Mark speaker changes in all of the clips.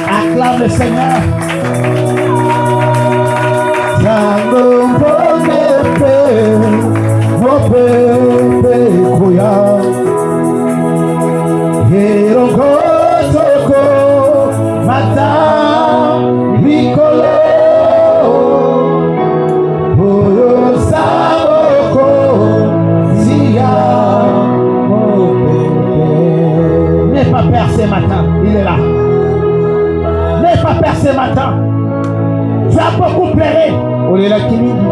Speaker 1: Acclame le Seigneur. N'aie pas peur ce matin, il est là. N'aie pas peur ce matin. Tu as beaucoup pleuré.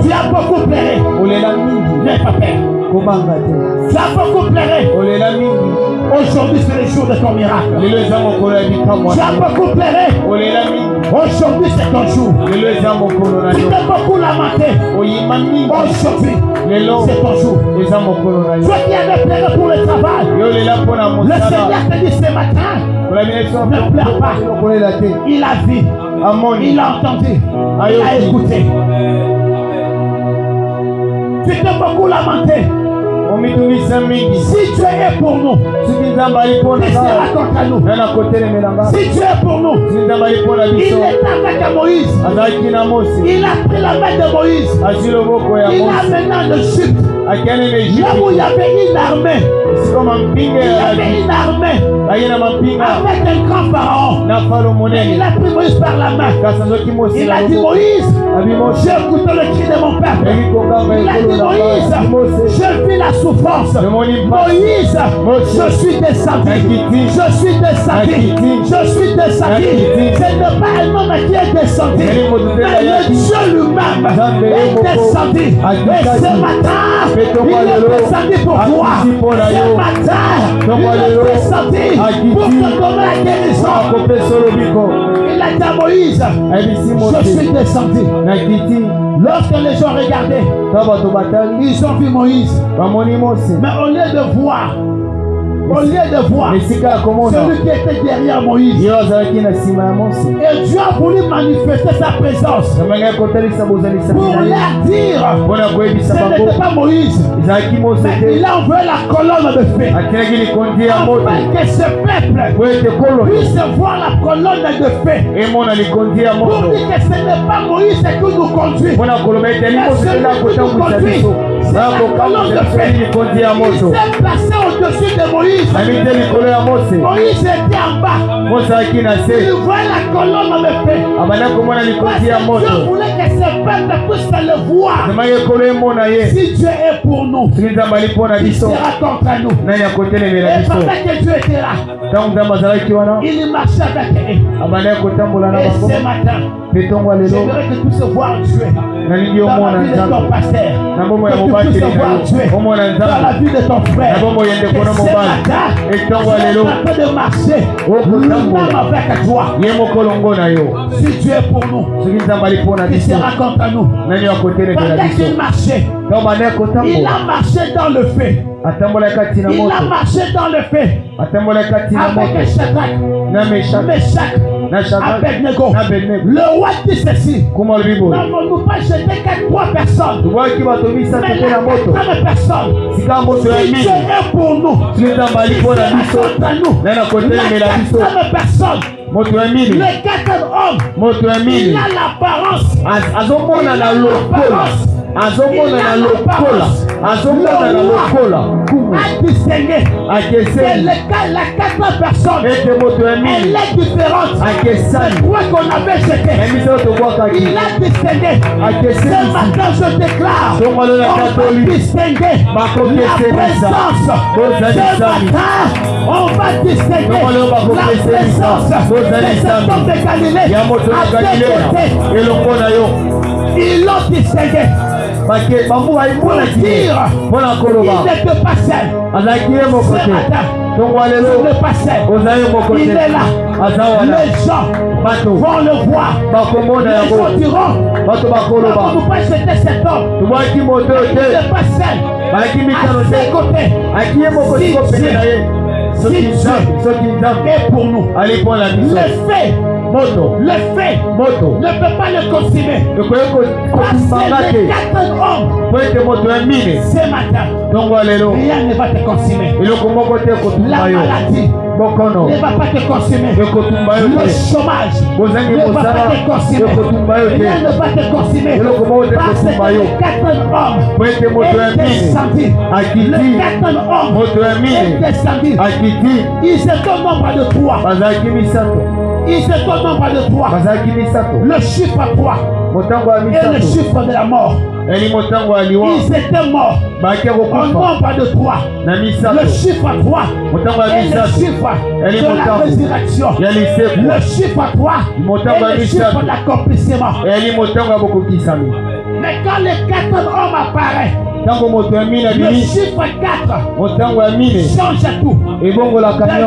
Speaker 1: Tu as beaucoup pleuré. N'aie pas peur. Tu as beaucoup pleuré. Aujourd'hui c'est le jour de ton miracle. Tu as beaucoup pleuré. Aujourd'hui c'est ton jour. Tu t'es beaucoup lamenté. Aujourd'hui c'est ton jour. Toi qui avais pleuré pour le travail, le Seigneur te dit ce matin, ne pleure pas. Il a vu, il a entendu, il a écouté. Tu t'es beaucoup lamenté. Si tu es pour nous, qui sera contre nous? Si tu es pour nous, il est avec Moïse. Il a pris la main de Moïse. Il a amené en Égypte. Là où il y avait une armée. Il y avait une armée avec un grand pharaon. Il a pris Moïse par la main. Il a dit Moïse, j'ai écouté le cri de mon peuple. Il a dit Moïse, je vis la souffrance. Moïse, je suis descendu. Je suis descendu. Je suis descendu. Ce n'est pas un homme qui est descendu, mais le Dieu lui-même est descendu. Et ce matin, il est descendu pour toi. Ce matin, il est descendu pour te donner la guérison. Il a dit à Moïse, je suis descendu. Lorsque les gens regardaient, ils ont vu Moïse. Mais au lieu de voir, celui qui était derrière Moïse, et Dieu a voulu manifester sa présence pour leur dire, ce n'était pas Moïse, mais il a envoyé la colonne de feu afin que ce peuple puisse voir la colonne de feu pour dire que ce n'est pas Moïse qui nous conduit, mais celui qui nous conduit. C'est la colonne de feu. Il s'est placé au-dessus de Moïse. Moïse était en bas. Il voit la colonne de feu. Parce que Dieu voulait que ce peuple puisse le voir. Si Dieu est pour nous, il sera contre nous. Et pendant que Dieu était là, il marchait avec eux. Et ce matin, j'aimerais que tu puisses voir Dieu dans la vie de ton pasteur, que tu puisses voir Dieu dans la vie de ton frère. Et ce matin, tu es en train de marcher lui-même avec toi. Si Dieu est pour nous, il sera contre nous. Pendant qu'il marchait, il a marché dans le feu. Il a marché dans le feu avec Shadrach, Meshach, Abednego. Le roi dit ceci: n'avons-nous pas jeté que 3 personnes, mais là 4 personnes. Si Dieu est pour nous, il sera contre nous. La 4e personne, les 4 hommes, il a l'apparence. A distingué la 4e personne. Elle est différente. C'est toi qu'on avait jeté. Il a distingué. Ce matin je déclare, on va distinguer la présence. Ce matin on va distinguer la présence des hommes de Galilée. Ils l'ont distingué pour dire qu'il n'était pas seul. Ce matin, il n'est pas seul. Il est là. Les gens vont le voir. Les gens diront, nous pas jeter cet homme. Il n'est pas seul. À ses côtés, si Dieu est pour nous, le fait moto,
Speaker 2: le feu
Speaker 1: moto,
Speaker 2: ne peut pas le consumer. Parce que les 4 hommes ce matin, rien ne va te consumer. La maladie ne va pas te consumer. Le chômage ne va pas te consumer. Rien ne va te consumer. Parce que les 4 hommes est descendu. Le 4 hommes est descendu. Ils étaient au nombre de 3. Ils étaient au nombre de 3. Le chiffre 3 et le chiffre de la mort. Ils étaient morts au nombre de 3. Le chiffre 3 et le chiffre de la résurrection. Le chiffre 3 et le chiffre de l'accomplissement. Mais quand les 4 hommes apparaissent, le chiffre 4 change tout.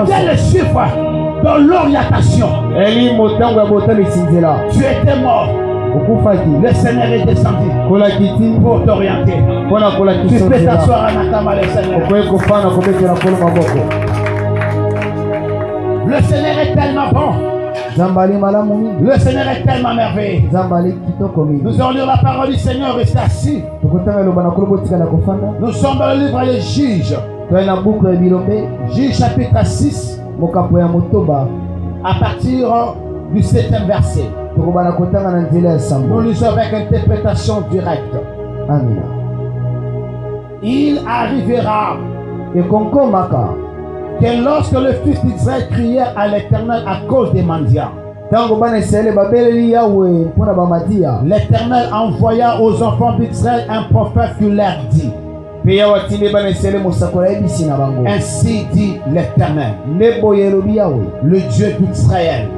Speaker 2: C'est le chiffre de l'orientation. Tu étais mort. Le Seigneur est descendu pour t'orienter. Tu peux t'asseoir en attendant le Seigneur. Le Seigneur est tellement bon. Le Seigneur est tellement merveilleux. Nous allons lire la parole du Seigneur, restez assis. Nous sommes dans le livre des Juges. Juges chapitre 6. À partir du 7e verset. Nous lisons avec interprétation directe.
Speaker 1: Amen.
Speaker 2: Il arrivera que lorsque le fils d'Israël criait à l'Éternel à cause des mendiants, l'Éternel envoya aux enfants d'Israël un prophète qui leur dit: ainsi dit l'Éternel, le Dieu d'Israël,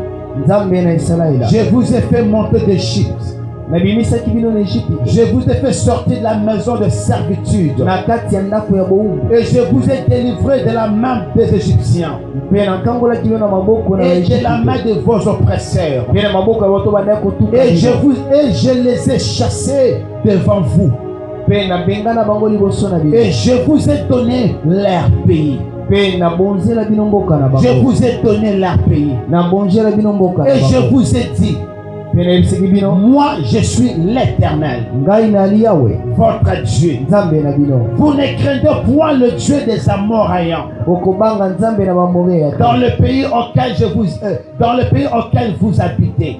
Speaker 2: je vous ai fait monter d'Égypte. Je vous ai fait sortir de la maison de servitude. Et je vous ai délivré de la main des Égyptiens et de la main de vos oppresseurs. Et je les ai chassés devant vous. Et je vous ai donné leur pays. Je vous ai donné leur pays. Et je vous ai dit: moi je suis l'Éternel, votre Dieu. Vous ne craignez point le Dieu des Amoréens, dans le pays auquel vous habitez.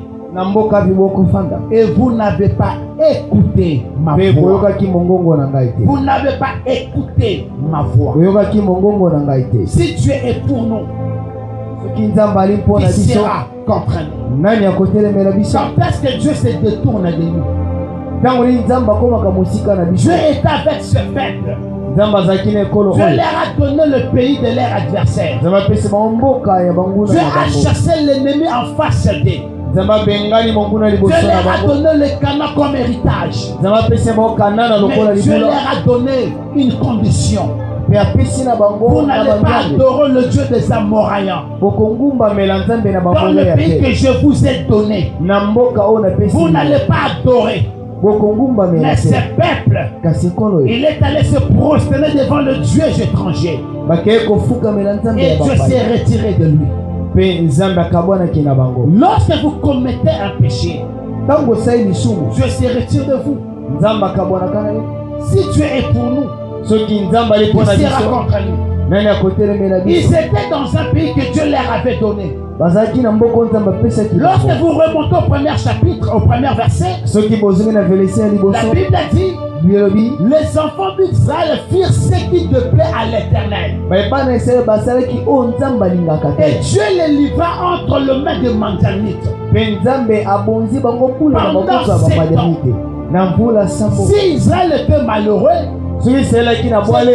Speaker 2: Et vous n'avez pas écouté ma voix. Vous n'avez pas écouté ma voix. Si Dieu est pour nous, qui sera contre nous? Quand est-ce que Dieu se détourne de nous? Dieu est avec ce peuple. Dieu leur a donné le pays de leur adversaire. Dieu a chassé l'ennemi en face d'eux. Dieu leur a donné le Canaan comme héritage. Mais Dieu leur a donné une condition: vous n'allez pas adorer le Dieu des Amoréens. Dans le pays que je vous ai donné, vous n'allez pas adorer. Mais ce peuple, il est allé se prosterner devant le Dieu étranger. Et Dieu s'est retiré de lui. Lorsque vous commettez un péché, Dieu s'est retiré de vous. Si Dieu est pour nous, il sera contre nous. Ils étaient dans un pays que Dieu leur avait donné. Lorsque vous remontez au premier chapitre, au premier verset, la Bible a dit: les enfants d'Israël firent ce qui te plaît à l'Éternel. Et Dieu les livra entre les mains des Midianites. Pendant 7 ans. Si Israël était malheureux, c'est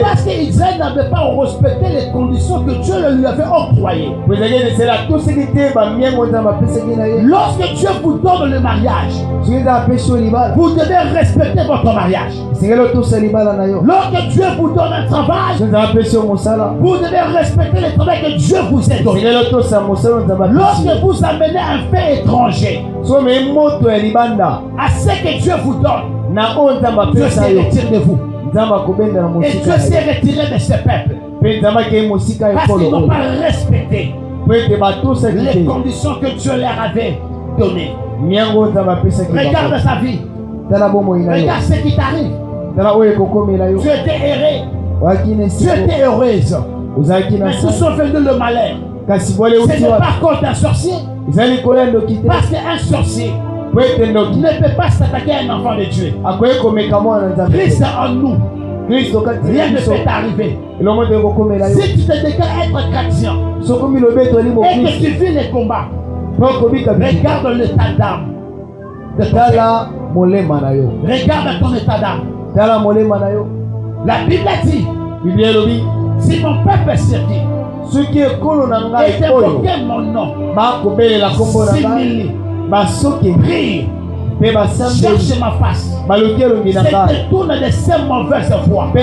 Speaker 2: parce qu'Israël n'avait pas respecté les conditions que Dieu lui avait octroyées. Lorsque Dieu vous donne le mariage, vous devez respecter votre mariage. Lorsque Dieu vous donne un travail, vous devez respecter le travail que Dieu vous a donné. Lorsque vous amenez un fait étranger à ce que Dieu vous donne, Dieu se retire de vous. Et Dieu s'est retiré de ce peuple parce qu'ils n'ont pas respecté les conditions que Dieu leur avait données. Regarde sa vie. Regarde ce qui t'arrive. Tu étais erré. Tu étais heureuse. Mais tout sont venus le malheur. Ce n'est pas contre un sorcier. Parce qu'un sorcier ne peut pas s'attaquer à un enfant de Dieu. Christ en nous. Rien ne peut t'arriver. Si tu te déclares être chrétien et que tu vis les combats, regarde l'état d'âme. Regarde ton état d'âme. La Bible dit, si mon peuple est servi et t'invoquer mon nom, prie, cherche ma face, se détourne de ces mauvaises voies. Je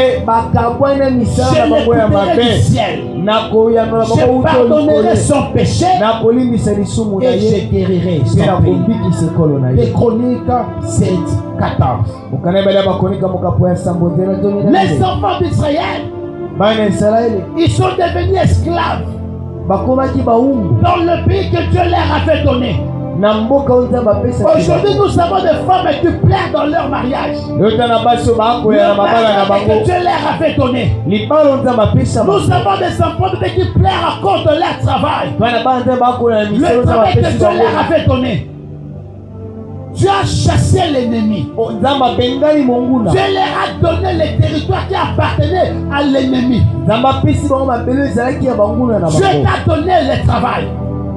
Speaker 2: l'écouterai du ciel. Je pardonnerai son péché et je guérirai son pays. Les Chroniques 7:14. Les enfants d'Israël, ils sont devenus esclaves dans le pays que Dieu leur avait donné. Aujourd'hui, nous avons des femmes qui pleurent dans leur mariage. Le mariage que Dieu leur avait donné. Nous avons des enfants qui pleurent à cause de leur travail. Le travail que Dieu leur avait donné. Dieu a chassé l'ennemi. Dieu leur a donné les territoires qui appartenaient à l'ennemi. Dieu t'a donné le travail.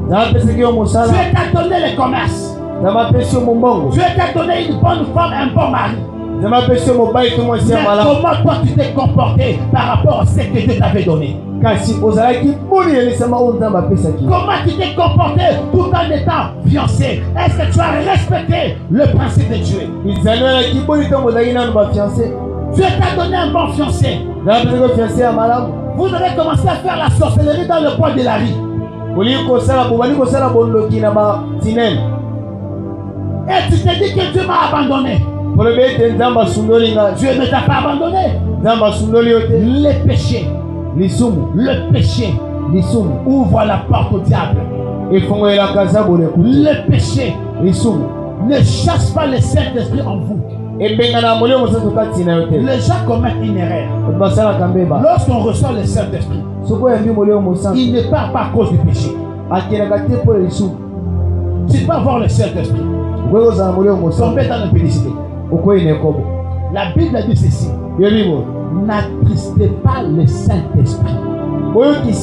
Speaker 2: Dieu t'a donné le commerce. Dieu t'a donné une bonne femme, un bon mari. Mais comment toi tu t'es comporté par rapport à ce que Dieu t'avait donné? Comment tu t'es comporté tout en étant fiancé? Est-ce que tu as respecté le principe de Dieu? Dieu t'a donné un bon fiancé. Vous avez commencé à faire la sorcellerie dans le coin de la rue. Et tu te dis que Dieu m'a abandonné. Dieu ne t'a pas abandonné. Le péché ouvre la porte au diable. Le péché ne chasse pas le Saint-Esprit en vous. Les gens commettent une erreur. Lorsqu'on reçoit le Saint-Esprit, il ne part pas à cause du péché. Tu peux avoir le Saint-Esprit, tomber dans l'impudicité. La Bible dit ceci: n'attristez pas le Saint-Esprit. Parce que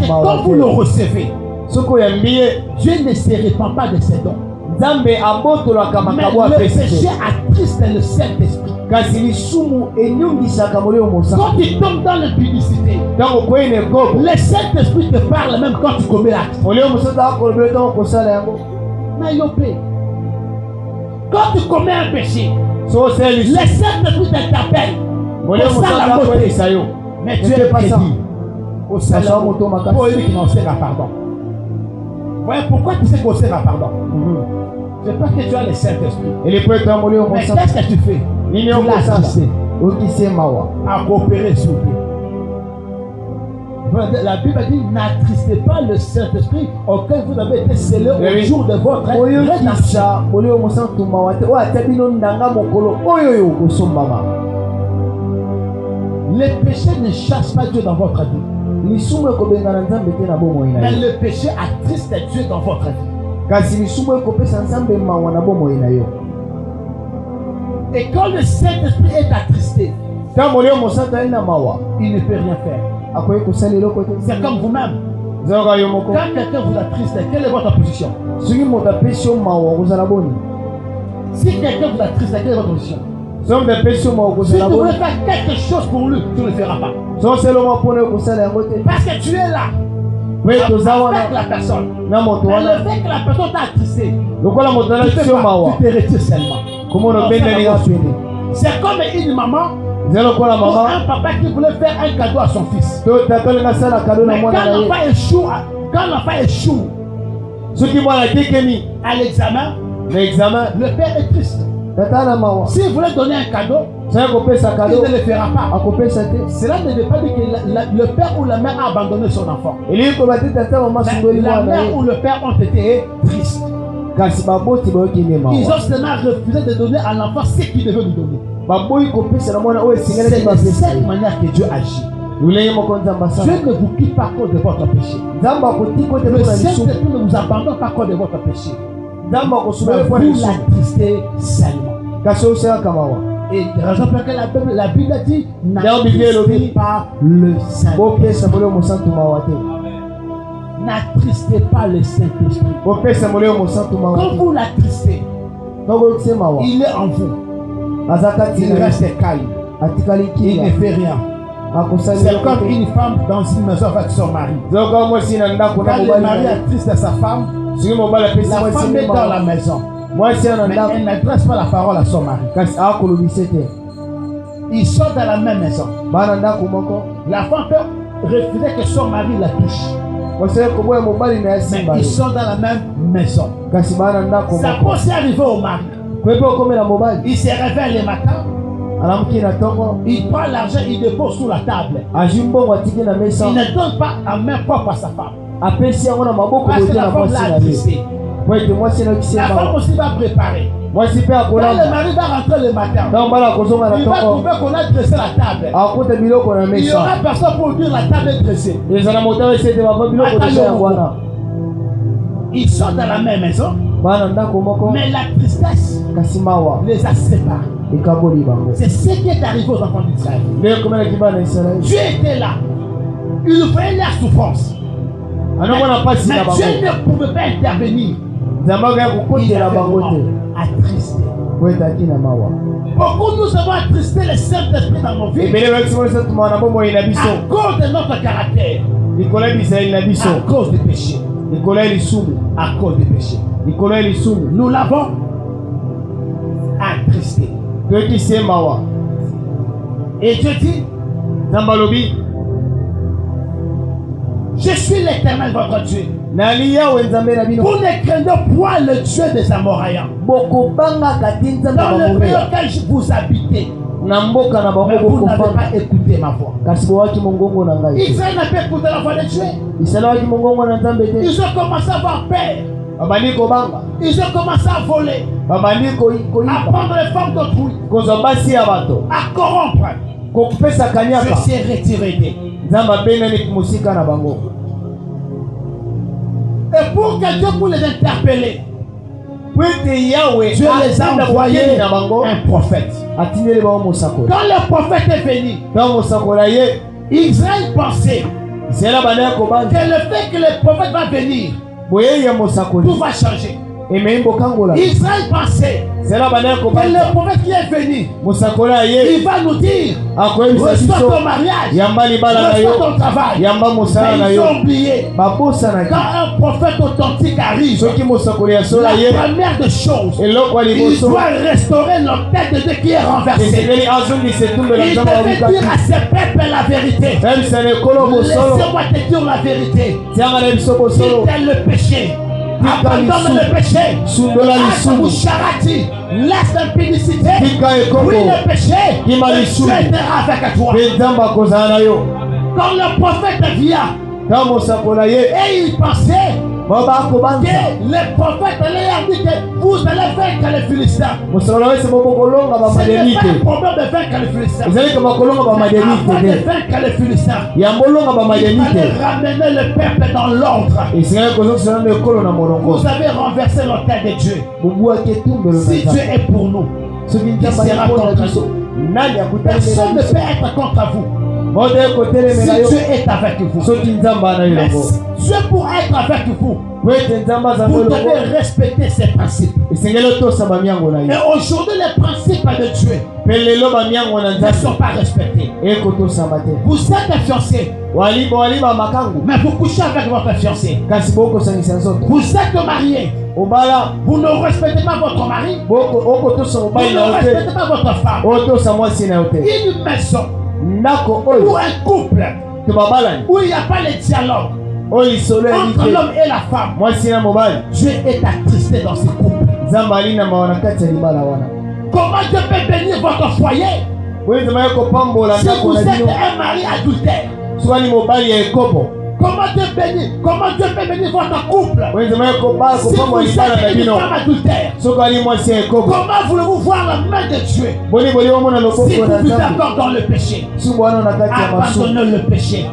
Speaker 2: quand vous le recevez, Dieu ne se répand pas de ses dons. Mais le péché attriste le Saint-Esprit. Quand tu tombes dans l'impudicité, le Saint-Esprit te parle même quand tu commets l'acte. Quand tu commets un péché, le Saint-Esprit t'appelle. Mais tu es prédit au salaire pour lui qui n'en sera pardon. Voyez pourquoi tu sais qu'on sera pardon? C'est parce que tu as le Saint-Esprit. Mais qu'est-ce que tu fais? Tu l'as assisté à coopérer sur lui. La Bible dit: n'attristez pas le Saint-Esprit auquel vous avez été scellés au jour de votre rédemption. Le péché ne chasse pas Dieu dans votre vie. Mais le péché attriste Dieu dans votre vie. Et quand le Saint-Esprit est attristé, il ne peut rien faire. C'est comme vous-même. Quand quelqu'un vous attriste, quelle est votre position? Si quelqu'un vous attriste, quelle est votre position? Si tu voulais faire quelque chose pour lui, tu ne le feras pas. Parce que tu es là avec la personne. Et le fait que la personne t'a attristé, tu te retires seulement. C'est comme une maman ou un papa qui voulait faire un cadeau à son fils. Mais quand l'enfant échoue à l'examen, le père est triste. S'il voulait donner un cadeau, il
Speaker 1: ne le fera pas. Cela ne veut pas dire que le père ou la mère a abandonné son enfant. Mais la mère ou le père ont été tristes. Ils ont seulement refusé de donner à l'enfant ce qu'il devait lui donner. C'est de cette manière que Dieu agit. Dieu ne vous quitte pas à cause de votre péché. Le Saint-Esprit ne vous abandonne pas à cause de votre péché. Mais vous l'attristez seulement. Et la raison pour laquelle la Bible dit n'attristez pas le Saint-Esprit. N'attristez pas le Saint-Esprit. Quand vous l'attristez, il est en vous. Il reste calme. Il ne fait rien. C'est comme une femme dans une maison avec son mari. Quand le mari attriste sa femme, la femme est dans la maison. Mais elle n'adresse pas la parole à son mari. Ils sont dans la même maison. La femme peut refuser que son mari la touche. Mais ils sont dans la même maison. Ça peut aussi arriver au mari. Il se réveille le matin. Il prend l'argent, il dépose sous la table. Il ne donne pas à main propre à sa femme. Parce que la femme l'a attristé. La femme aussi va préparer. Quand le mari va rentrer le matin, il va trouver qu'on a dressé la table. Il n'y aura personne pour dire la table est dressée. Ils sont dans la même maison, mais la tristesse les a séparés. C'est ce qui est arrivé aux enfants d'Israël. Dieu était là. Il voyait leur souffrance. Mais Dieu ne pouvait pas intervenir. Il a attristé. Beaucoup nous avons attristé le Saint-Esprit dans nos vies à cause de notre caractère, à cause du péché. À cause du péché. Nous l'avons attristé. Et Dieu dit, je suis l'Éternel votre Dieu. Vous ne craignez point le Dieu des Amoréens, dans le pays auquel vous habitez. Mais vous n'avez pas écouté ma voix. Israël n'a pas écouté la voix de Dieu. Ils ont commencé à avoir peur. Ils ont commencé à voler, à prendre les femmes d'autrui, à corrompre. Je suis retiré d'eux. Et pour que Dieu puisse les interpeller, Dieu les a envoyé un prophète. Quand le prophète est venu, Israël pensait que le fait que le prophète va venir, tout va changer. Israël pensait que le prophète qui est venu, il va nous dire, reçois ton mariage, reçois ton travail. Mais ils ont oublié, quand un prophète authentique arrive, la première des choses, il doit restaurer l'autel de Dieu qui est renversé. Il devait dire à ses peuples la vérité. Laissez-moi te dire la vérité. Quitte le péché, abandonne le péché, charati, laisse l'impudicité, oui le péché, et Dieu sera avec toi. Quand le prophète vient, et il pensait que les prophètes allaient dire que vous allez vaincre les Philistins. Ce n'est pas un problème de vaincre les Philistins. Afin de vaincre les Philistins, il fallait ramener le peuple dans l'ordre. Vous avez renversé l'autel de Dieu. Si Dieu est pour nous, qui sera contre nous? Personne ne peut être contre vous. Si Dieu est avec vous, mais Dieu pour être avec vous, vous devez respecter ses principes. Et aujourd'hui, les principes de Dieu ne sont pas respectés. Vous êtes fiancé, mais vous couchez avec votre fiancé. Vous êtes marié, vous ne respectez pas votre mari, vous ne respectez pas votre femme. Une maison ou un couple où il n'y a pas le dialogue entre l'homme et la femme, Dieu est attristé dans ce couple. Comment Dieu peut bénir votre foyer Si vous êtes un mari adultère, comment Dieu peut bénir votre couple? Si vous êtes une femme adultère, comment voulez-vous voir la main de Dieu? Si vous êtes encore dans le péché, abandonnez le péché.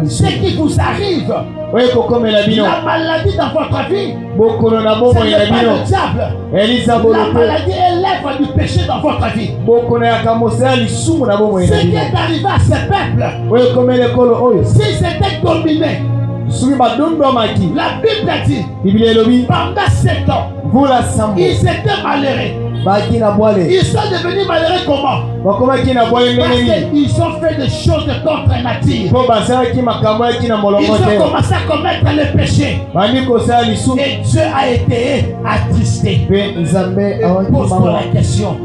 Speaker 1: Ce qui vous arrive, la maladie dans votre vie, ce n'est pas le diable. La maladie est l'œuvre du péché dans votre vie. Ce qui est arrivé à ce peuple, si c'était dominé, la Bible dit, pendant 7 ans, ils étaient malheureux. Ils sont devenus malheureux comment? Parce qu'ils ont fait des choses de contre nature. Ils ont commencé à commettre le péché. Et Dieu a été attristé. Pose-toi la question.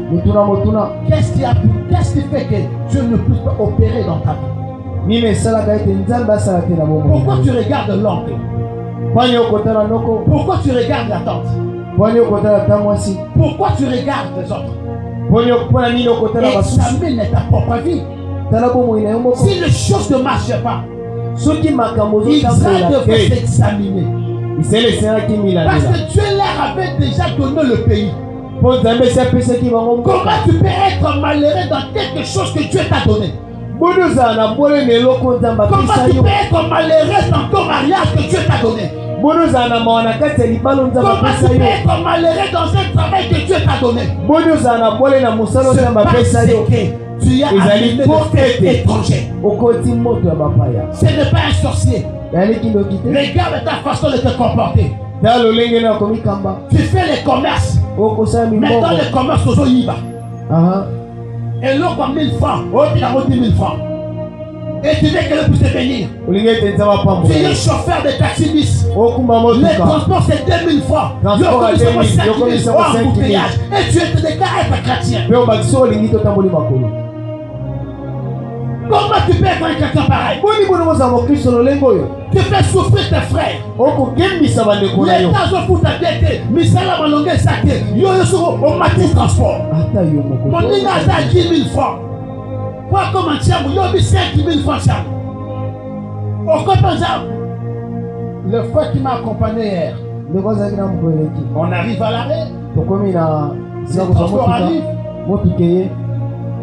Speaker 1: Qu'est-ce qui fait que Dieu ne puisse pas opérer dans ta vie? Pourquoi tu regardes l'oncle? Pourquoi tu regardes la tante? Pourquoi tu regardes les autres? Examine ta propre vie. Si les choses ne marchent pas, Israël devrait s'examiner. Parce que Dieu leur avait déjà donné le pays. Comment tu peux être malheureux dans quelque chose que Dieu t'a donné? Comment tu peux être malheureux dans ton mariage que Dieu t'a donné? Comment tu peux être malheureux dans un travail que Dieu t'a donné? Tu as amené le fait étranger. Ce n'est pas un sorcier. Regarde ta façon de te comporter. Tu fais les commerces. Mais dans les commerces, tu as et l'autre par 1000 francs, tu as 10 000 francs. Et tu veux qu'elle puisse te bénir. Tu es chauffeur de taxi-bis. Le transport c'est 2000 francs. Il y a 5 000 francs en bouteillage. Et tu te déclares être chrétien. Comment tu peux être un chrétien pareil? Tu fais souffrir tes frères. Les gens foutent ta tête. Misala malongue sake. Yo sur au matin transport. Mon nina a 10 000 francs. Quoi comme un tiers, yo mis 5 000 francs ça. Au compte le frère qui m'a accompagné hier. On arrive à l'arrêt. Le transport arrive.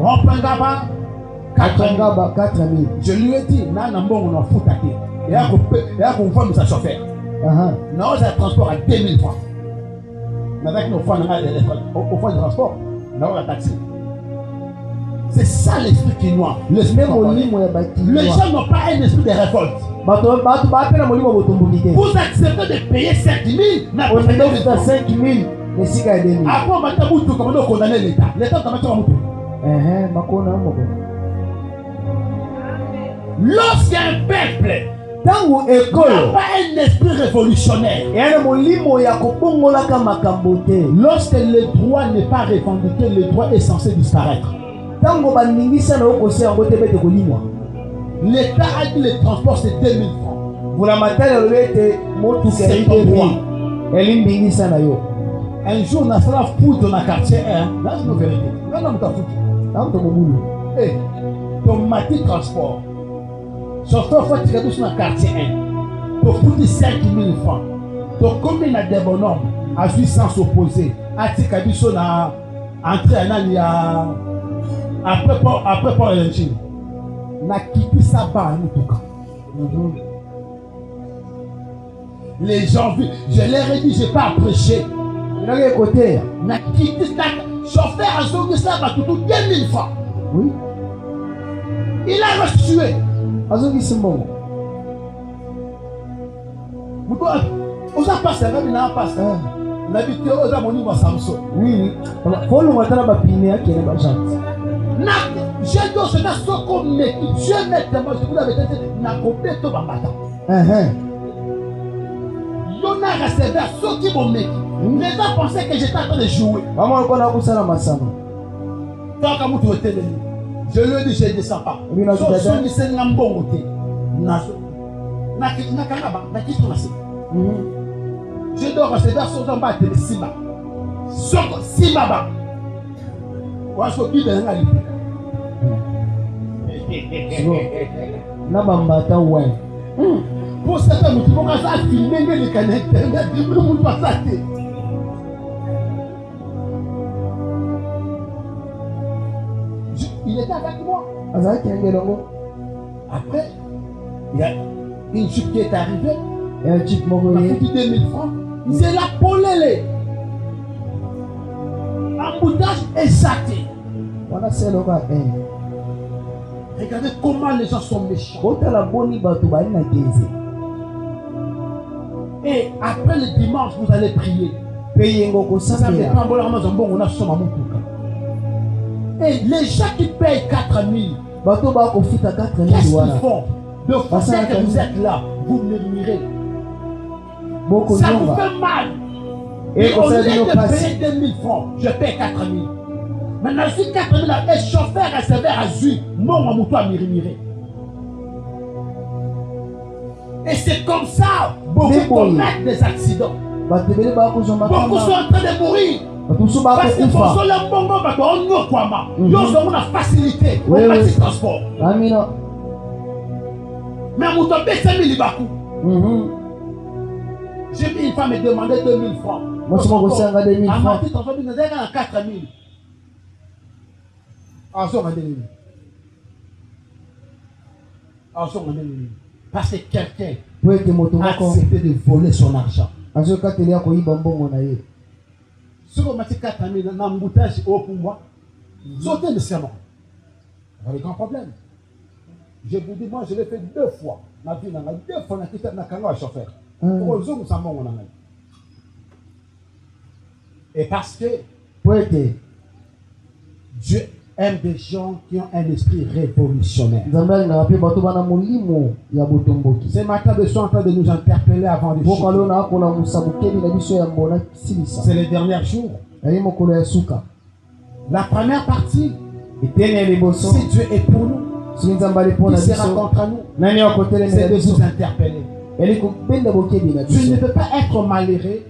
Speaker 1: Rompengaba. 4 000. Je lui ai dit, on en fout ta tête. Et là, on voit sa chauffeur. Nous avons un transport à 2 000 francs. Nous avons au fond du transport. Nous avons la taxi. C'est ça l'esprit qui est noir. Les gens n'ont pas un esprit de révolte. Vous acceptez de payer 5 000, mais vous payez 5 000. Après, on va te condamner l'État. L'État va te lorsqu'un peuple n'a pas un esprit révolutionnaire, lorsque le droit n'est pas revendiqué, le droit est censé disparaître. L'État a dit le transport c'est 2 000 francs. C'est ton droit. Un jour, on a fait la foudre dans le quartier 1. Là, c'est une vérité. Là, on a fait ton mati transport. Chauffeur faut que tu restes dans le quartier 1. Pour coûter 5 000 francs. Donc, combien a des bonhommes à 800 s'opposer? À Tikabiso, na entrée à après pour l'énergie. Na quitté ça bas en tout cas. Les gens, je leur ai dit, je n'ai pas prêché. Na quitté ça, chauffeur à Zongi ça va tout 2 000 francs. Oui. Il a reçué. Azongi Simon. On a passé, on a passé. On a dit que on a mon niveau Samson. Oui. Faut le mettre dans la pinière qui est la gente. J'ai dit c'est ça comme je mets tellement je vous avais dit na complet to bambata. Yona recevé ce qui mon mec. Les gens pensaient que j'étais en train de jouer. Maman on a ça la massama. Tant que vous êtes je lui ai dit, je ne descends pas. Je suis un bon côté. Je dois recevoir ce qu'on va te dire Simba. Simba. Je suis un
Speaker 2: Nabambata ouais.
Speaker 1: Pour ça que nous pouvons ça filmer les canettes, nous pas ça. Il était avec moi. Après, il y a une chute qui est arrivée.
Speaker 2: Et un type m'a
Speaker 1: fait 2000 francs. C'est la polélé. Emboutage exacté.
Speaker 2: Voilà, c'est le gars.
Speaker 1: Regardez comment les gens sont méchants. Et après le dimanche, vous allez prier. Et les gens qui payent 4000, qu'est-ce qu'ils font? De façon que vous êtes là, vous murmurez. Ça vous fait mal. Et au lieu de payer 2000 francs, je paye 4000. Maintenant, si 4000 là, le chauffeur est sévère à Zui, mon mouton a murmuré. Et c'est comme ça, beaucoup commettent des accidents. Beaucoup sont en train de mourir. Parce que pour ça, les bonbons, ils ont une facilité au petit transport. Mais mon temps, c'est 1000 bakou. J'ai vu une femme me demander 2000 francs.
Speaker 2: Moi, je m'en 2000 francs.
Speaker 1: Elle m'a dit, 4000. Parce que quelqu'un a accepté de voler son argent. Si vous mettez 4000 dans l'embouteillage au pouvoir, sautez le serment. Vous avez un grand problème. Je vous dis, moi, je l'ai fait 2 fois. Ma vie, 2 fois, je suis un chauffeur. Et parce que Dieu aime des gens qui ont un esprit révolutionnaire. Ce matin, ils sont en train de nous interpeller avant de chuter. C'est les derniers jours. La première partie, si Dieu est pour nous, il sera contre nous. C'est de vous interpeller. Tu ne peux pas être malheureux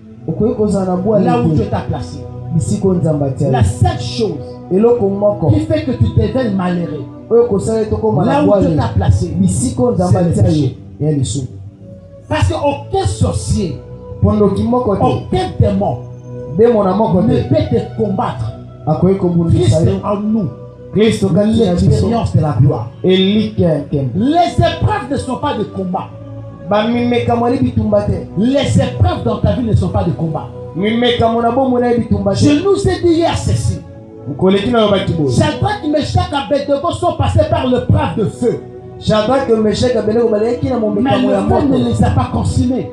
Speaker 1: là où Dieu t'a placé. La seule chose qui fait que tu deviens malheureux là où Dieu t'a placé, c'est le péché. Parce qu'aucun sorcier, aucun démon ne peut te combattre. Christ est en nous. L'expérience de la gloire. Les épreuves ne sont pas de combat. Les épreuves dans ta vie ne sont pas de combat. Je nous ai dit hier ceci. Shadrach, Meshach et Abednego sont passés par l'épreuve de feu. Mais le feu ne les a pas consumés.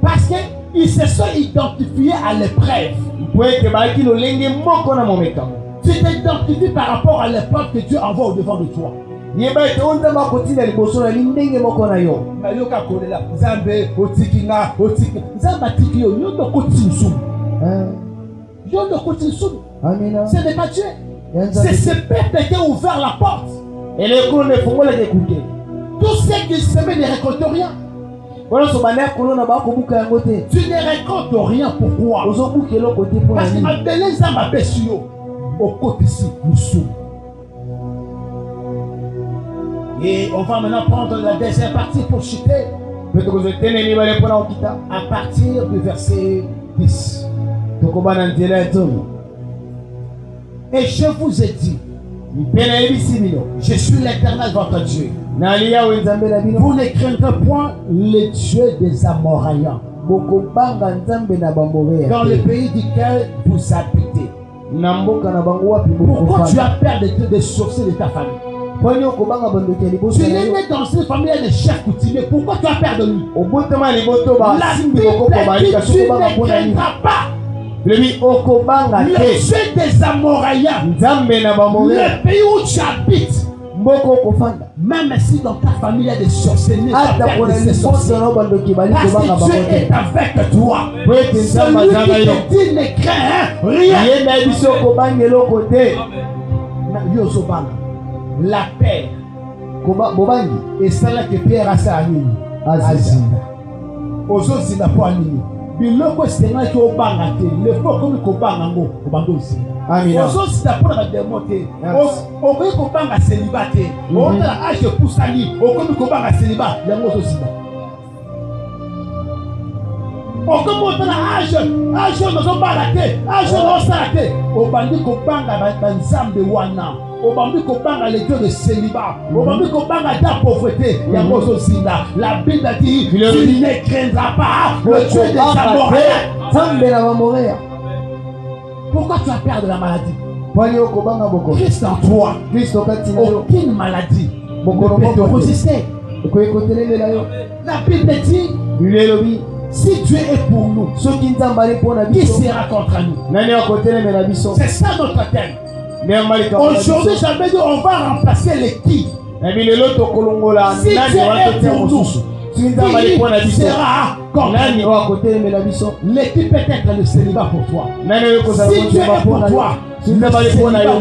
Speaker 1: Parce qu'ils se sont identifiés à l'épreuve. Tu t'identifies par rapport à l'épreuve que Dieu envoie au devant de toi. Ce n'est pas Dieu. C'est ce peuple qui a ouvert la porte. Tous ceux qui semaient ne récoltent rien. Tu ne récoltes rien. Pourquoi? Parce que ma belle m'a baissé au côté ici, nous sommes. Et on va maintenant prendre la deuxième partie pour chuter. À partir du verset 10. Et je vous ai dit, je suis l'Éternel votre Dieu. Vous ne craindrez point les dieux des Amoréens dans le pays duquel vous habitez. Pourquoi tu as peur de sorciers de ta famille? Tu es né dans une famille de chefs coutumiers. Pourquoi tu as peur de lui? La Bible dit tu ne craindras pas le Dieu des Amoréens, le pays où tu habites. Même si dans ta famille il y a des sorciers, parce que Dieu est avec toi. Celui qui te dit ne crains rien. La paix et celle que Pierre a sa nini azinda ozozinda po anini biloko esenga ki obanga te le fo komi kobanga ngo obanga ozinda
Speaker 2: Amina.
Speaker 1: Aujourd'hui, c'est pour la démonter. Au lieu qu'on banga célibataire, au lieu de l'âge de poussali, au lieu qu'on banga célibat, il y a un autre aussi. Au lieu qu'on banga âge de balaté, âge de salaté, au bandi qu'on banga banzam de wana, au bandi qu'on banga les dieux de célibat, au bandi qu'on banga de la pauvreté, il y a un autre aussi. La Bible dit, tu ne craindras pas le Dieu des Amoréens. Pourquoi tu as peur de la maladie? Christ en toi. Aucune maladie ne peut te résister. La Bible dit, si Dieu est pour nous, qui sera contre nous? C'est ça notre thème. Aujourd'hui, j'avais dit on va remplacer les qui. Si Dieu est pour nous, qui sera contre nous? L'équipe peut être le célibat pour toi. Si Dieu est pour toi, le célibat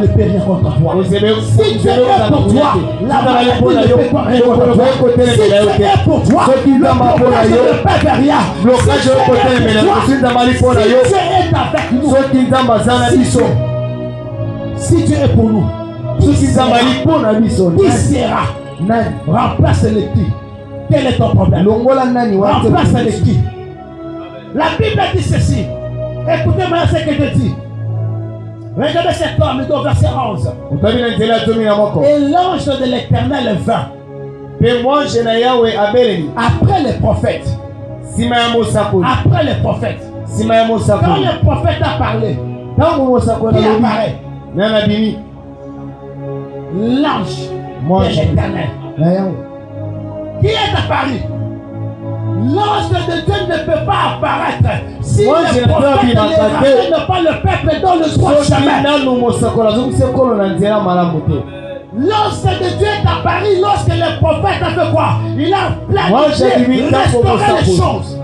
Speaker 1: ne peut rien contre toi. Si Dieu est pour toi, la maladie ne peut pas rien contre toi. Si Dieu est pour toi, le blocage ne peut rien. Si Dieu est pour nous, qui sera? Remplace les qui? Quel est ton problème? Remplace les qui? La Bible dit ceci. Écoutez-moi ce que je dis. Regardez cet homme, il est au verset 11. Et l'ange de l'Éternel vint après les prophètes. Après les prophètes. Quand le prophète a parlé, qui apparaît? L'ange de l'Éternel. Qui est apparu? L'ange de Dieu ne peut pas apparaître si le prophète ne ramène pas le peuple dans le droit chemin. L'ange de Dieu est apparu lorsque le prophète a fait quoi? Il a planifié, restauré les choses.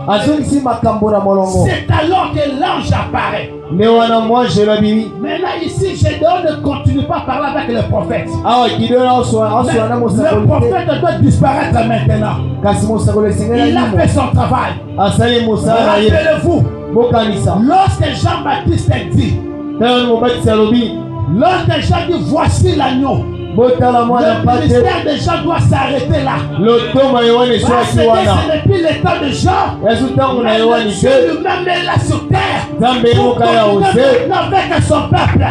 Speaker 1: C'est alors que l'ange apparaît. Maintenant ici, Gédéon ne continue pas à parler avec le prophète. Le prophète doit disparaître maintenant. Il a fait son travail. Rappelez-vous, lorsque Jean-Baptiste dit, lorsque Jean dit voici l'agneau, le ministère de Jean doit s'arrêter là. Parce que ce n'est plus le temps de Jean. Dieu lui-même est là sur terre pour continuer maintenant avec son peuple.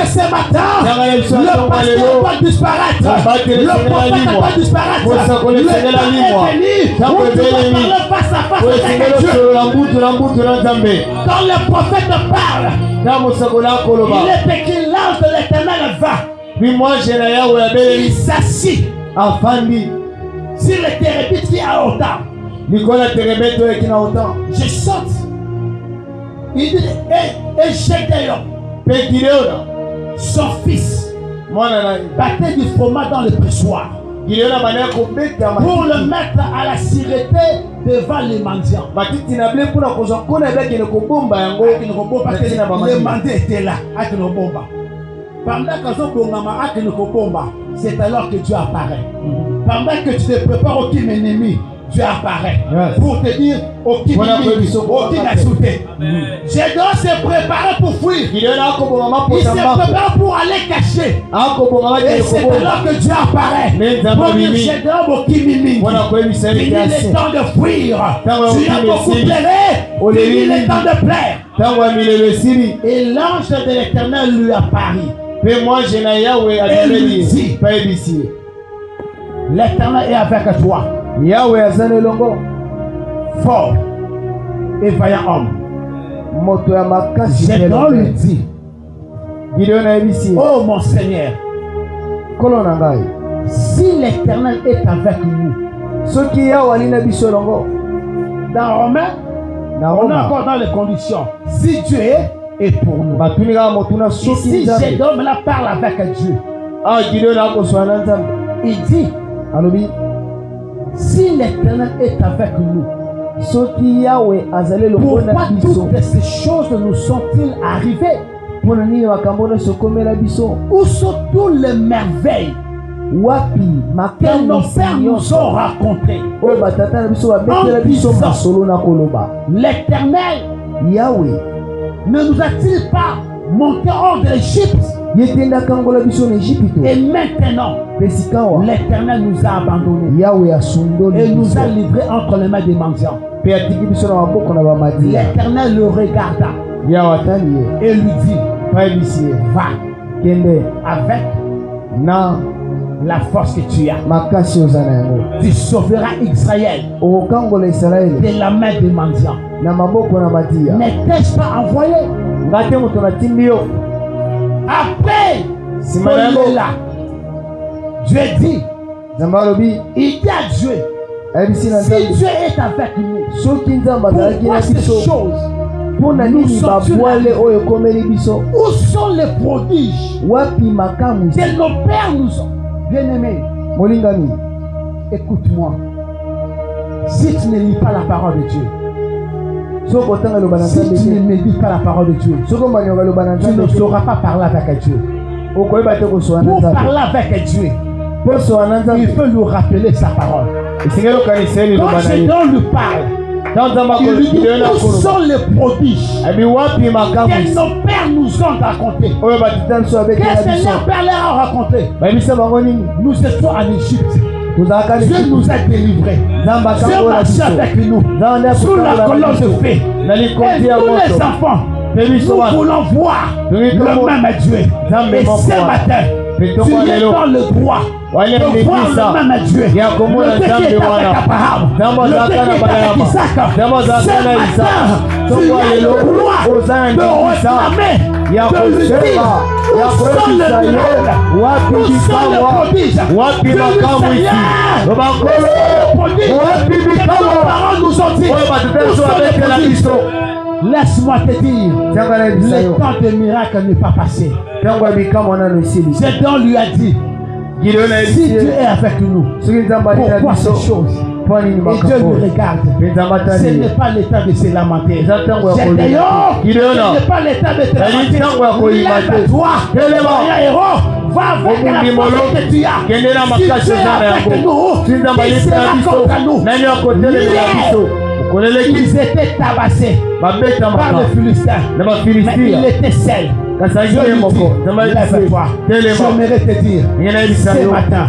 Speaker 1: Ce matin, le pasteur doit disparaître. Le prophète doit disparaître. Le temps est venu où tu vas parler face à face avec Dieu. Quand le prophète parle, il est écrit l'ange de l'Éternel va. Il s'assit sur le térébite qui a autant. Je saute. Il dit, et Gédéon, son fils, battait du fromage dans le pressoir pour le mettre à la sûreté devant les mendiants. Parce que les mendiants étaient là. Pendant c'est alors que Dieu apparaît. Pendant que tu te prépares au kim ennemi, Dieu apparaît pour te dire aucun insulté. Gédéon s'est préparé pour fuir. Il s'est préparé pour aller cacher. Et c'est alors que Dieu apparaît pour dire Gédéon au kimimi. Il est temps de fuir. Tu as beaucoup plairé. Il est temps de plaire. Et l'ange de l'Éternel lui apparut. Et lui dit, l'Éternel est avec toi. Fort et vaillant homme. Gédéon lui dit, oh mon Seigneur, si l'Éternel est avec nous, dans Romain, on est encore dans les conditions. Si Dieu est pour nous. Ici, Gédéon parle avec Dieu. Il dit, si l'Éternel est avec nous, pourquoi toutes ces choses nous sont-ils arrivées? Où sont toutes les merveilles que nos pères nous ont racontées? En disant, l'Éternel ne nous a-t-il pas monté hors de l'Égypte? Et maintenant, l'Éternel nous a abandonnés et nous a livrés entre les mains des mendiants. L'Éternel le regarda et lui dit, va avec la force que tu as. Tu sauveras Israël de la main des mendiants. N'étais-je pas envoyé? Après, là, Dieu dit, il dit à Dieu, si Dieu est avec nous, pourquoi ces choses nous sont où sont les prodiges que nos pères nous ont? Bien-aimés, écoute-moi. Si tu ne lis pas la parole de Dieu, si tu ne médites pas la parole de Dieu, tu ne sauras pas parler avec Dieu. Pour parler avec Dieu, il faut lui rappeler sa parole. Quand Gédéon lui parle, il lui dit, où sont les prodiges que nos pères nous ont racontés? Qu'est-ce que nos pères leur ont raconté? Nous étions en Égypte. Dieu nous a délivrés. Dieu marche avec nous sous la colonne de feu. Et tous les enfants, nous voulons voir le même Dieu. Et ce matin, tu es dans le droit de voir le même Dieu. Le Dieu qui est avec Abraham, le Dieu qui est avec Isaac. Ce matin, tu as le droit de réclamer, de lui dire, où sont les miracles, où sont les prodiges. Dieu nous Seigneur, où sont les prodiges que nos parents nous ont dit, où sont les prodiges. Laisse-moi te dire, le temps de miracle n'est pas passé. Gédéon lui a dit, si Dieu est avec nous, pourquoi ces choses? Et Dieu lui regarde. Ce n'est pas l'état de se lamenter. Gédéon, ce n'est pas l'état de te lamenter. Lève-toi, sois héros. Va avec la force que tu as. Si Dieu est avec nous, il sera contre nous. Ils étaient tabassés par les Philistins, mais il était seul. Lève-toi. J'aimerais te dire, ce matin,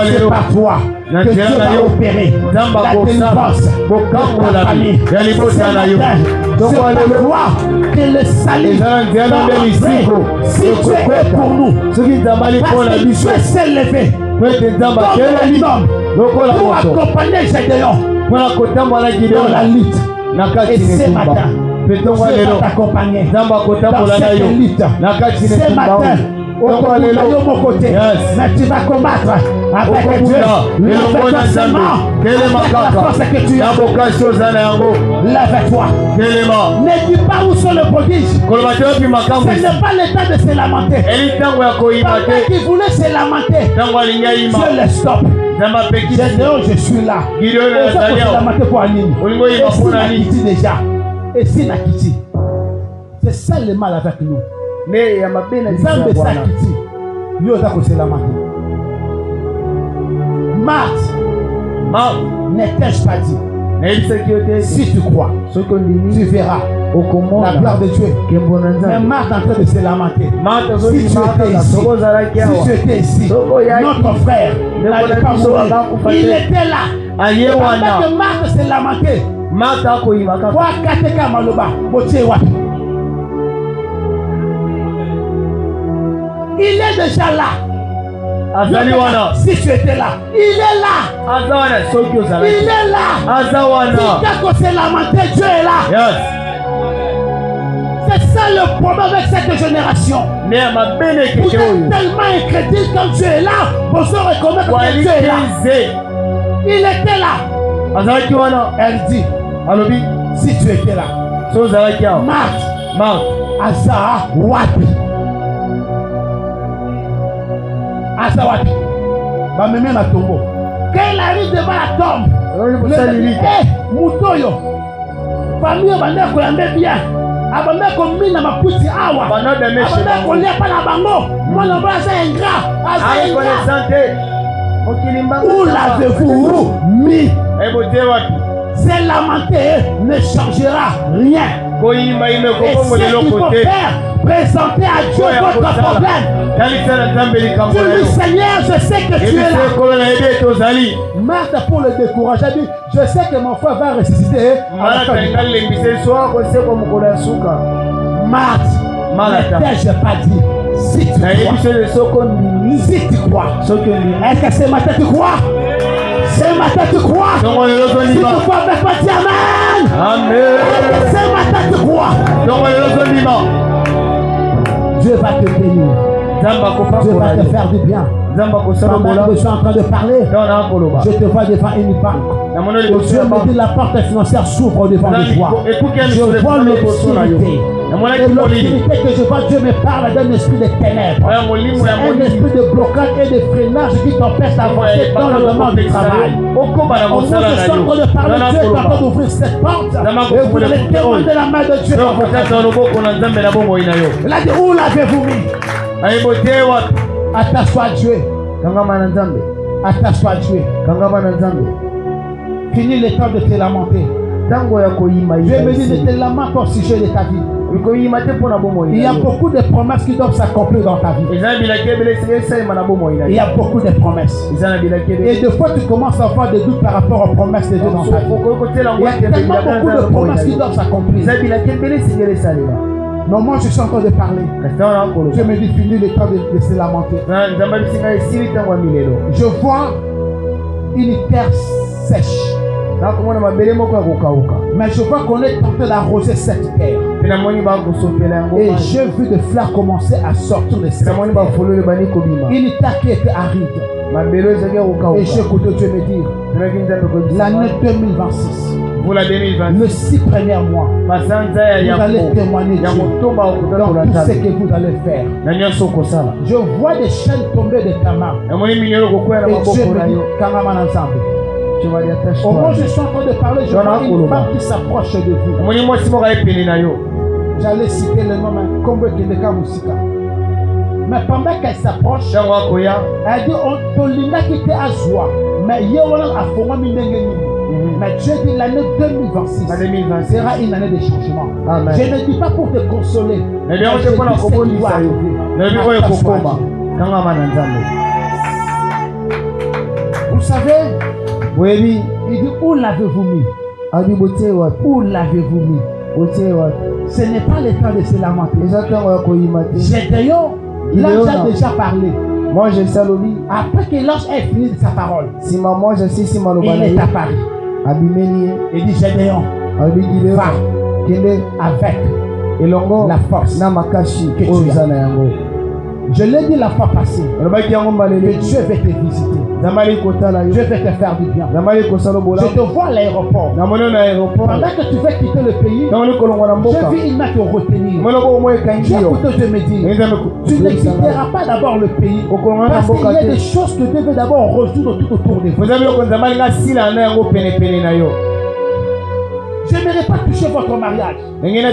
Speaker 1: c'est par toi que Dieu va opérer la délivrance de ta famille. Ce matin, c'est par toi que le salut va entrer. Si Dieu est pour nous, parce que Dieu s'est levé comme un homme pour accompagner Gédéon dans la lutte. Et ce matin, Dieu va t'accompagner dans cette lutte. Ce matin, au côté, mais tu vas combattre avec Dieu. Lève-toi seulement avec la force que tu as. Lève-toi. Ne dis pas où sont les prodiges. Ce n'est pas le temps de se lamenter. Quelqu'un qui voulait se lamenter, Dieu le stoppe. Gédéon, je suis là. Et si Nakiti déjà. Et si Nakiti. C'est ça le mal avec nous. Mais il y a ma belle Zambé Sakiti. Yoda ko se lamenter. Marthe, n'étais-je pas dit? Si tu crois, tu verras la gloire de Dieu. Mais Marthe en train de se lamenter. Si tu étais ici, notre frère n'allait pas mourir. Il était là. Pendant que Marthe se lamentait, il est déjà là. Si tu étais là, il est là. Il est là. Si quelqu'un s'est lamenté, Dieu est là. C'est ça le problème avec cette génération. Vous êtes tellement incrédule quand Dieu est là, vous saurez reconnaître que Dieu est là. Il était là. Elle dit, si tu étais là, Marthe, Azara, Wapi. Azawapi, va me mettre à tombeau. Quand il arrive devant la tombe, Moutoyo, famille va naître qu'on aime bien. Abandonne comme mine à ma petite awa. Abandonne qu'on l'ait pas la bango. Moi, le bras c'est ingrat. Où l'avez-vous mis? C'est lamenté ne changera rien.
Speaker 2: Et ce qu'il faut faire, présenter à Dieu votre problème. Dieu dit, Seigneur, je sais que tu es là. Marthe, pour le décourager, dit, je sais que mon frère va ressusciter. Marthe, n'ai-je pas dit, si tu crois, est-ce que ce matin tu crois? Ce matin tu crois? Si tu crois avec moi, dis Amen.
Speaker 1: Amen.
Speaker 2: Ce matin tu crois? Dieu va te bénir. Dieu va te faire du bien. Pendant que je suis en train de parler, je te vois devant une banque. Dieu me dit la porte financière s'ouvre devant les voies. Je vois l'obscurité. Et l'obscurité que je vois, Dieu me parle d'un esprit de ténèbres. Un esprit de blocage et de freinage qui t'empêche d'avancer dans le moment du travail. Au moment où je suis en train de parler, Dieu est en train d'ouvrir cette porte. Et vous allez demander la main de Dieu. Il a dit, où l'avez-vous mis? Attache-toi à Dieu. Attache-toi à Dieu. Finis le temps de te lamenter. Dieu me dit de te lamenter au sujet de ta vie. Il y a beaucoup de promesses qui doivent s'accomplir dans ta vie. Il y a beaucoup de promesses. Et des fois tu commences à avoir des doutes par rapport aux promesses de Dieu dans ta vie. Il y a tellement beaucoup de promesses qui doivent s'accomplir. Mais moi je suis en train de parler. Je me dis fini le temps de se lamenter. Je vois une terre sèche. Mais je vois qu'on est tenté d'arroser cette terre. Et j'ai vu des fleurs commencer à sortir de cette terre. Une terre qui était aride. Et j'ai écouté Dieu me dire, l'année 2026, le 6 premiers mois, vous allez témoigner Dieu dans tout ce que vous allez faire. Je vois des chaînes tomber de ta main. Et Dieu me dit, au moment où je suis en train de parler, je vois une femme qui s'approche de vous. J'allais citer le nom de Kombo Kendeka Moussika. Mais pendant qu'elle s'approche, elle dit Tolina qui était à joie. Mais Yéwana a formé une nengeni. Mais Dieu dit l'année 2026 sera une année de changement. Amen. Je ne dis pas pour te consoler. Mais je dis ce qui doit arriver. Vous savez, il dit où l'avez-vous mis? Où l'avez-vous mis? Ce n'est pas le temps de se lamenter. Gédéon, l'ange a déjà parlé.
Speaker 1: Moi je salue.
Speaker 2: Après que l'ange ait fini de sa parole, il est apparu. Il dit Gédéon, va avec la force que tu as. Je l'ai dit la fois passée, que Dieu veut te visiter. Dieu veut te faire du bien. Je te vois à l'aéroport. Pendant que tu veux quitter le pays, j'ai vu une main te retenir. J'ai écouté Dieu me dire, tu ne quitteras pas d'abord le pays. Parce qu'il y a des choses que Dieu veut d'abord résoudre tout autour de vous. Je n'aimerais pas toucher votre mariage. Mais il y a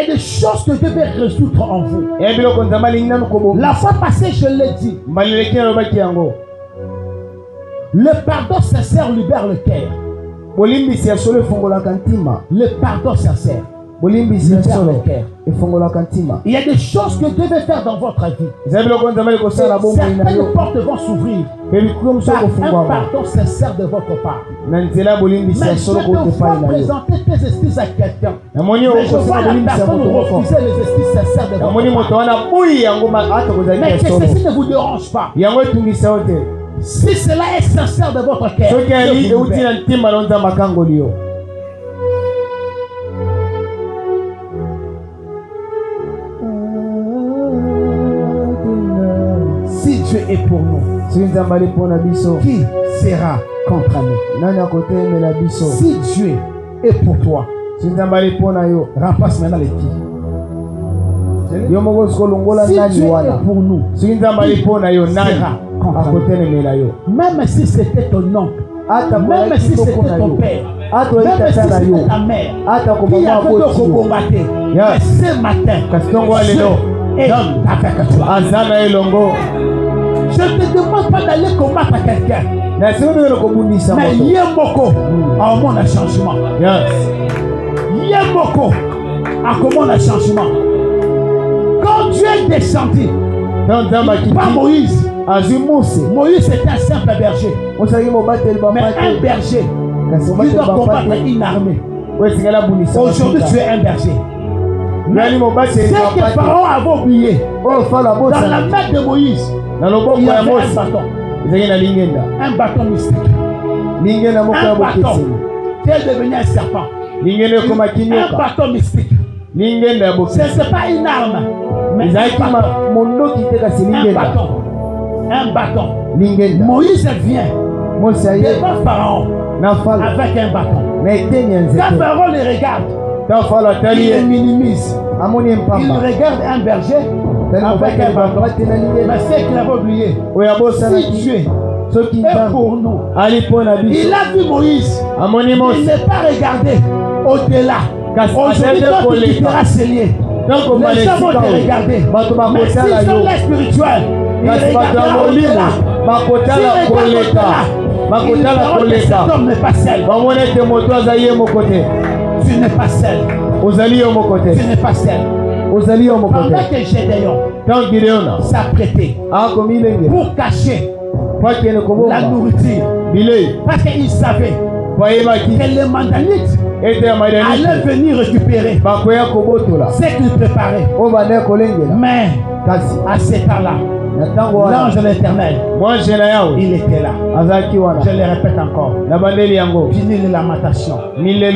Speaker 2: des choses que Dieu veut résoudre en vous. La fois passée, je l'ai dit. Le pardon sincère libère le cœur. Le pardon sincère. Il y a des choses que Dieu veut faire dans votre vie. Certaines portes vont s'ouvrir par un pardon sincère de votre part. Mais je te vois présenter tes excuses à quelqu'un. Mais je vois la personne refuser les excuses sincères de votre part. Mais que ceci ne vous dérange pas. Si cela est sincère de votre cœur, si Dieu est pour nous, qui sera contre nous? Si Dieu est pour toi, remplace maintenant les filles. Si Dieu est pour nous, qui sera contre nous? Même si c'était ton oncle, même si c'était ton père, même si c'était ta mère qui avait de combattre, mais ce matin, Dieu est avec toi. Je ne te demande pas d'aller combattre quelqu'un. Mais Yemoko a un monde de changement.
Speaker 1: Moyen Moko a comment le changement. Quand Dieu est descendu, pas Moïse. Moïse était un simple berger. Mais un berger, il doit combattre une armée. Aujourd'hui, tu es un berger. Ce que Pharaon avait oublié, dans la main de Moïse, il y avait un bâton. Un bâton mystique. Un bâton qui est devenu un serpent. Un bâton mystique. Ce n'est pas une arme, mais un bâton. Un bâton. Moïse vient devant Pharaon avec un bâton. Quand Pharaon les regarde, il les minimise. Il regarde un berger avec un bâton. Mais c'est qu'il avait oublié. Si Dieu est pour nous, il a vu Moïse. Il n'est pas regardé au-delà. Aujourd'hui, quand tu quitteras ce lieux, les gens vont te regarder. Mais s'ils sont les spirituels, ils regarderont au-delà. Ils verront que cet homme n'est pas seul. Tu n'es pas seul. Tu n'es pas seul. Pendant que Gédéon s'apprêtait pour cacher la nourriture, parce qu'il savait que les Mandanites allaient venir récupérer ce qu'ils préparaient. Mais à ce temps-là, l'ange de l'Éternel, il était là. Je le répète encore. Fini les lamentations. Fini les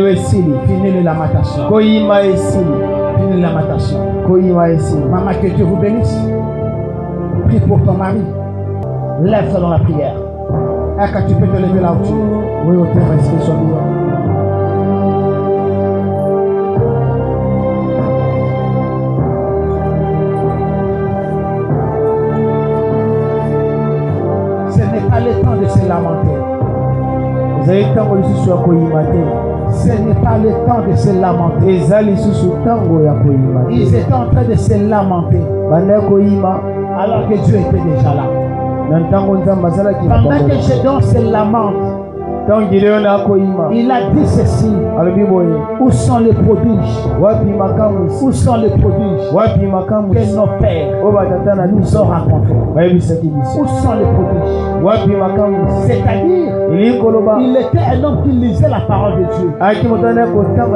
Speaker 1: lamentations. Fini les lamentations. Maman, que Dieu vous bénisse. Prie pour ton mari. Lève-toi dans la prière. Est-ce que tu peux te lever là où tu es? Oui, au terme, est-ce que ce n'est pas le temps de se lamenter. Ce n'est pas le temps de se lamenter. Ils étaient en train de se lamenter alors que Dieu était déjà là. Pendant que Gédéon se lamente, il a dit ceci. Où sont les prodiges? Où sont les prodiges que nos pères nous ont racontés? Où sont les prodiges? C'est-à-dire, il était un homme qui lisait la parole de Dieu.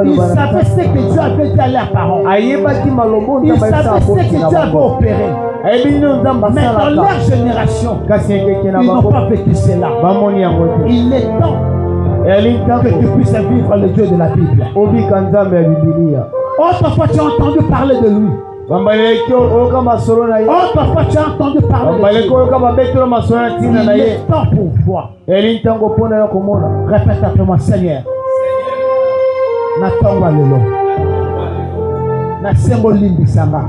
Speaker 1: Il savait ce que Dieu avait dit à la parole. Il savait ce que Dieu avait opéré. Mais dans leur génération, ils n'ont pas vécu cela. Il est temps que tu puisses vivre le Dieu de la Bible. Autrefois, tu as entendu parler de lui. Autrefois, tu as entendu parler de lui. Il est temps pour voir. Répète après moi, Seigneur. Natangwa lelo. Na sembo limbi sanga.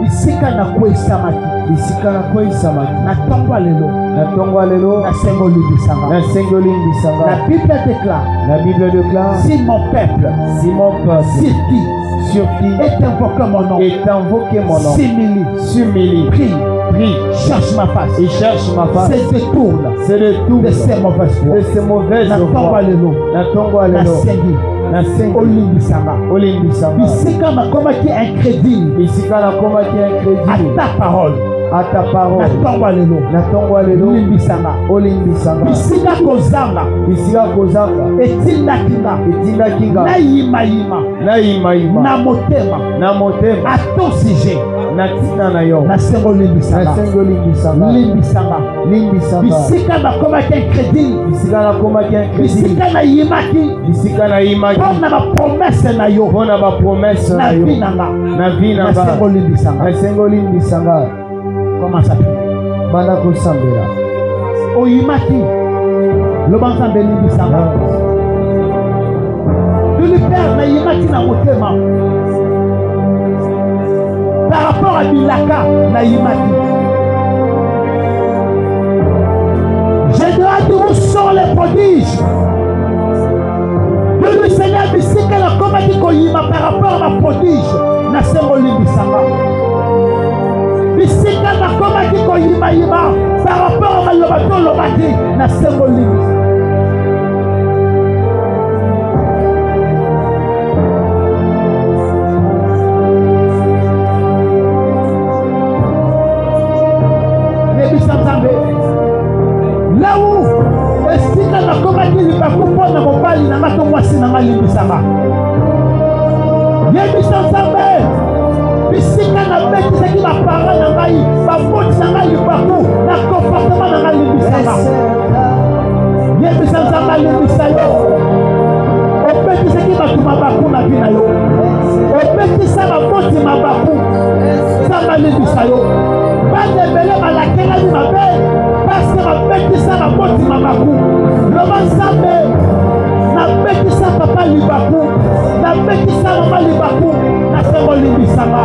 Speaker 1: Bisika na kwe samaki. Natangwa lelo. Na sembo limbi sanga. La Bible déclare. Si mon peuple. Sur qui est invoqué mon nom. S'humilie. Prie. Cherche ma face. Se détourne. De ces mauvaises voies. Na sengi. Olimbisanga. Bisika na koma qui est incrédule. À ta parole. Natongwa lelo. Olimbisanga. Bisika kozanga. Etinda kinga. Na yima. Na motema. À ton sujet. Na sengo limbisanga. Bisika na koma qui est incrédule. Bisika na yimaki. Pona ma promesse na yo. Na vie nanga. Na sengo limbisanga. Comment ça fait? Bandako Sambela. Oyimaki. Le banzambe limbisanga. De le père na yimaki na motema. Par rapport à Bilaka na yimaki. Je dois dire où sont les prodiges. Le Seigneur bisika la komaki koyima par rapport à ma prodige. Na sembo limbisanga. Bisika na komaki koyima par rapport à malobato lobaki na sembo limbisanga. nazwaki libaku mpo na mobali na nga to mwasi na nga limbisanga. Yebisa Nzambe bisika nabetisaki bapara na ngai babotisa ngai libaku na comportement na ngai limbisanga. Yebisa Nzambe alimbisa yo. Obetisaki bato mabaku na vi na yo. Obetisa baboti mabaku Nzambe alimbisa yo. Bana ebele balakelaki mabe parce babetisa baboti mabaku. Loba Nzambe nabetisa papa libaku nabetisa mama libaku nasengo limbisanga.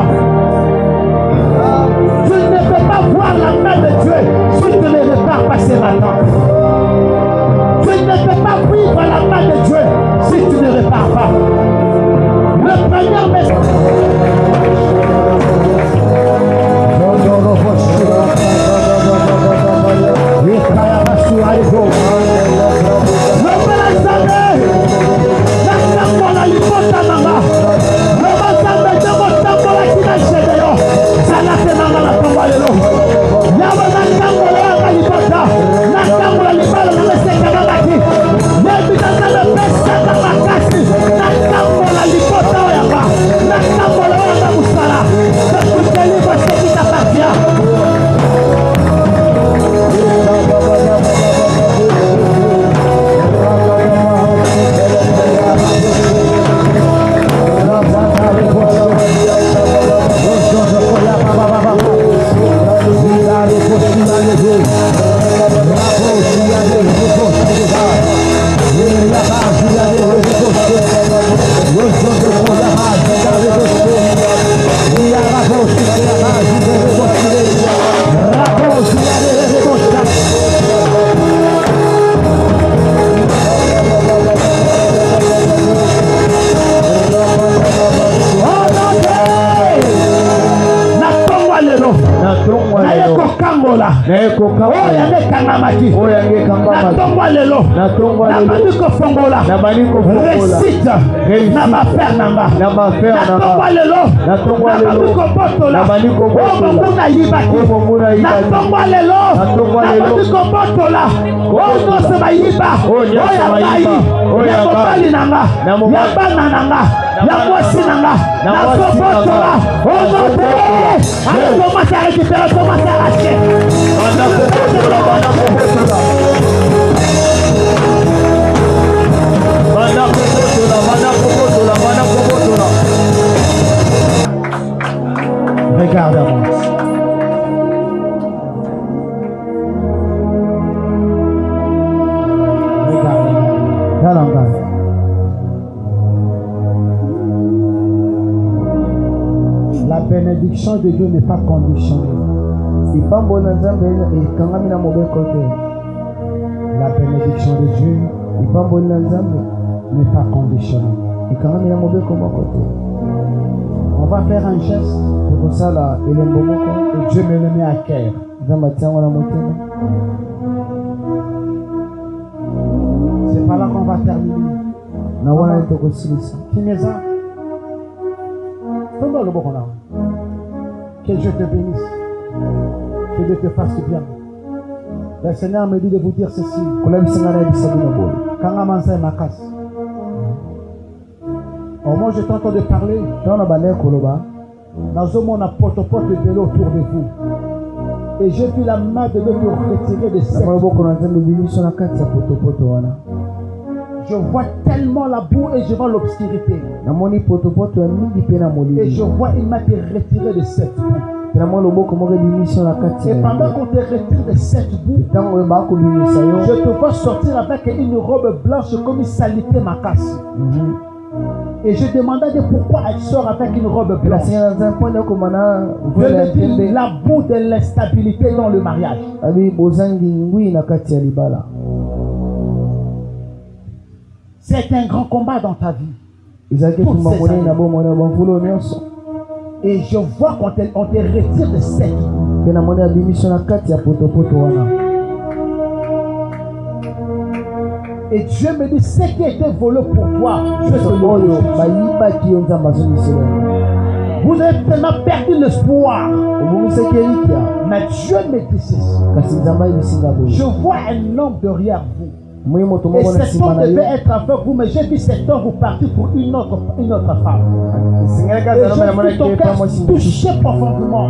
Speaker 1: Tu ne peux pas voir la main de Dieu si tu ne répares pas ce matin. Tu ne peux pas vivre la main de Dieu si tu ne répares pas. Le premier message. Regarde-moi. Regarde-moi. La bénédiction de Dieu n'est pas conditionnée. La bénédiction de Dieu n'est pas conditionnée. On va faire un geste. Et Dieu me le met à cœur. C'est pas là qu'on va terminer. Que Dieu te bénisse. Que Dieu te fasse du bien. Le Seigneur me dit de vous dire ceci. Au moins, je t'entends de parler. Dans un monde à potopote de vélo autour de vous. Et j'ai vu la main de Dieu te retirer de cette. Je vois tellement la boue et je vois l'obscurité. Et je vois une main te retirer de cette boue. Et pendant qu'on te retire de cette boue, je te vois sortir avec une robe blanche comme une salité macasse. Et je demandais pourquoi elle sort avec une robe blanche. Je me dis la boue de l'instabilité dans le mariage. C'est un grand combat dans ta vie. Et je vois qu'on te retire de cette boue. Et Dieu me dit, ce qui était volé pour toi, je te le donne. Vous avez tellement perdu l'espoir. Mais Dieu me dit ceci. Je vois un homme derrière vous. Et cet homme devait être avec vous, mais j'ai vu cet homme vous partir pour une autre femme. Et j'ai vu ton cœur touché profondément.